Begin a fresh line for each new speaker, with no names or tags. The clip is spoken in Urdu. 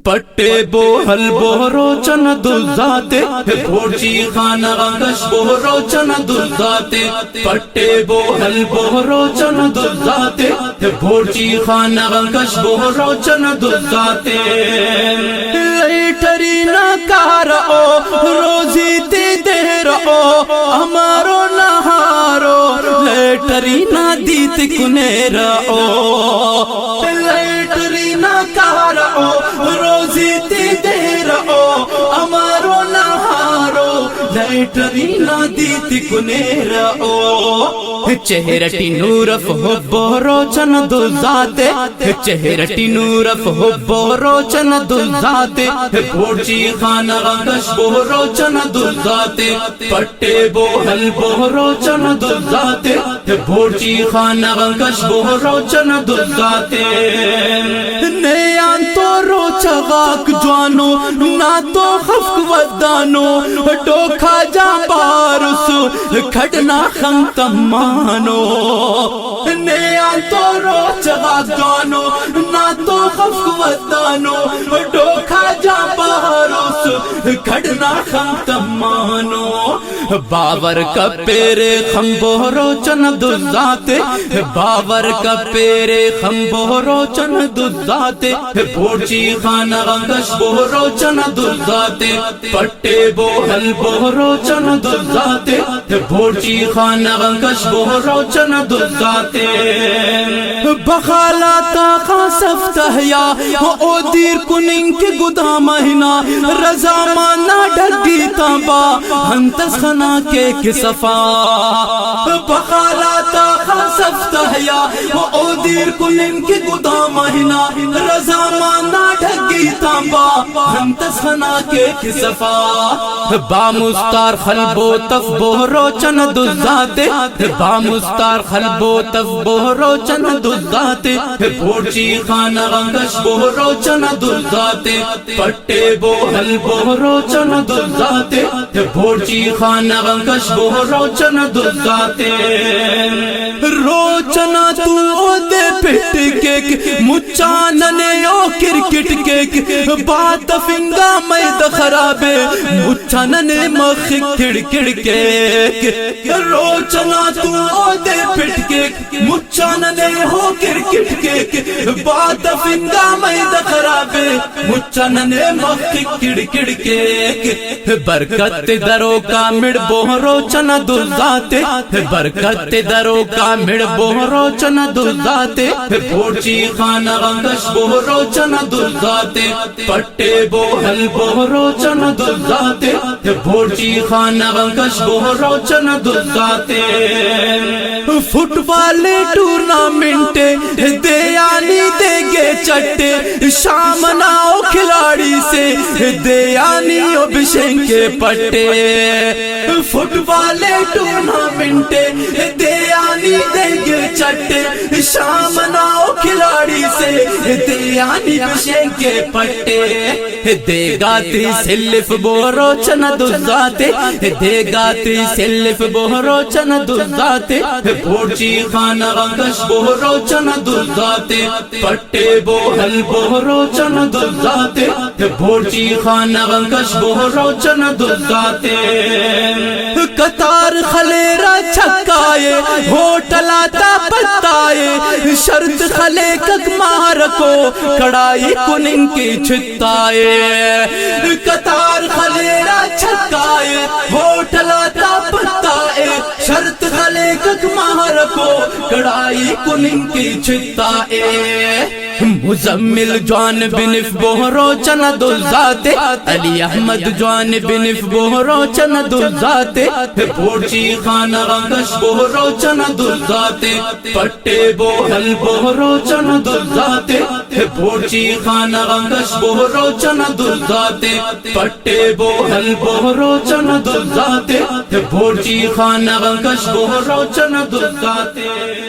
پٹے بوہل بوروچن دزاتے بھورچی خانہ غنگش بوروچن دزاتے پٹے بوہل بوروچن دزاتے بھورچی خانہ غنگش بوروچن دزاتے لیٹری نکارو روزی تی دے رہو ہمارو نہارو لیٹری نہ دیت کنے رہو لیٹری نکارو روزی تی دے رہو ہمارو نہارو لیٹری نہ دیت کنے رہو چہرٹی نورف بوروچن دزاتے چہرٹی نورف بوروچن دزاتے بھورچی خانہ غنگش بوروچن دزاتے پٹے بوہل بوروچن دزاتے بھورچی خانہ غنگش بوروچن دزاتے نیان تو روچغاک جوانو نہ تو خفق ودانو ڈوکھا جا بارسو کھڑنا خمتمانو نیان تو روچغاک جوانو نہ تو خفق ودانو ڈوکھا جا بارسو کھڑنا خمتمانو باور کا پیرے خم بوروچن دزاتے باور کا پیرے خم بوروچن دزاتے بھورچی خانہ غنگش بوروچن دزاتے پٹے بوہل بوروچن دزاتے بھورچی خانہ غنگش بوروچن دزاتے بخالاتا خاصف تحیا او دیر کننگ کے گدا مہینہ رضا مانا ڈھگی تابا ہنتس خنا کے کسفا بخالاتا خاصف تحیا او دیر کننگ کے گدا مہینہ رضا مانا ڈھگی تابا ہنتس خنا کے کسفا بامستار خلبو تف بوروچن دزاتے بامستار خلبو تف بوروچن دزاتے بھورچی خانہ غنگش بوروچن دزاتے پٹے بوہل بوروچن دزاتے بھورچی خانہ غنگش بوروچن دزاتے روچنا تو دے پٹ کے مچاننے او کرکٹ کے بات فنگا مید خرابے مچاننے مخ کڑکڑ کے روچنا تو دے پٹ کے مچاننے ہو کرکٹ کے بات فنگا مید خرابے مچاننے مخ کڑکڑ کے برکت درو کا مڑ بوروچن دزاتے برکت درو کا مڑ بوروچن دزاتے بھورچی خانہ غنگش بوروچن دزاتے پٹے بوہل بوروچن دزاتے بھورچی خانہ غنگش بوروچن دزاتے فٹ بال ٹورنامنٹ دے آنی دے گے چٹے شام ناؤ کھلاڑی سے دے آنی ابشن کے پٹے فٹ بال ٹورنامنٹ دے آنی دے گے چٹے شام ناؤ کھلاڑی سے دے آنی ابشن کے پٹے دے گاتی سلف بوروچن دزاتے دے گاتی سلف بوروچن دزاتے بھورچی خانہ غنگش بوروچن دزاتے پٹے بوہل بوروچن دزاتے بھورچی خانہ غنگش بوروچن دزاتے قطار خلیرہ چھکائے ہوٹل آتا پتائے شرط خلے کک مارکو کڑائی کنن کی چھتائے قطار خلیرہ چھکائے ہوٹل آتا پتائے شرط خلے کک مارکو کڑائی کنن کی چھتائے مزمل جوان بنف بوروچن دزاتے علی احمد جوان بنف بوروچن دزاتے بھورچی خانہ غنگش بوروچن دزاتے پٹے بوہل بوروچن دزاتے بھورچی خانہ غنگش بوروچن دزاتے پٹے بوہل بوروچن دزاتے بھورچی خانہ غنگش بوروچن دزاتے